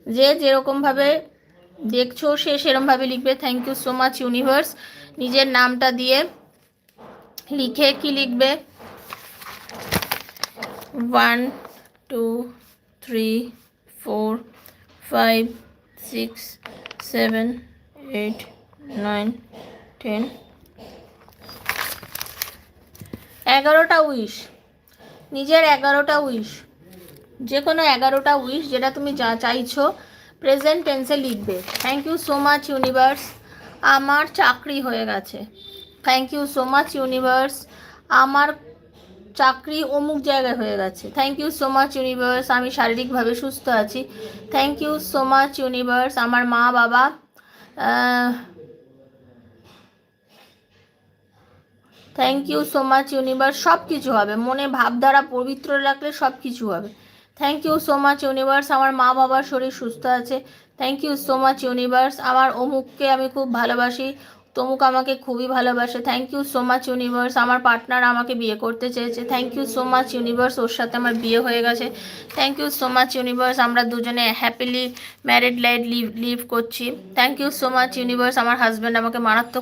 যে যেরকমভাবে দেখছো সে সেরকমভাবে লিখবে। Thank you so much universe. নিজের নামটা দিয়ে লিখে কি লিখবে? 1 2 3 4 5 6 7 8 9 10। 11টা উইশ, নিজের 11টা উইশ, যে কোনো 11টা উইশ যেটা তুমি যা চাইছো প্রেজেন্ট টেন্সে লিখবে। Thank you so much universe, আমার চাকরি হয়ে গেছে। Thank you so much universe, আমার চাকরি অমুক জায়গায় হয়ে গেছে। Thank you so much universe, আমি শারীরিকভাবে সুস্থ আছি। Thank you so much universe, আমার মা বাবা thank you so much universe, সব কিছু হবে, মনে ভাবধারা পবিত্র রাখলে সব কিছু হবে। Thank you so much universe, আমার মা বাবার শরীর সুস্থ আছে। Thank you so much universe, আমার অমুককে আমি খুব ভালোবাসি, তমুক আমাকে খুবই ভালোবাসে। Thank you so much universe, আমার পার্টনার আমাকে বিয়ে করতে চেয়েছে। Thank you so much universe, ওর সাথে আমার বিয়ে হয়ে গেছে। Thank you so much universe, আমরা দুজনে হ্যাপিলি ম্যারিড লাইফ লিভ করছি। Thank you so much universe, আমার হাজব্যান্ড আমাকে মারাত্মক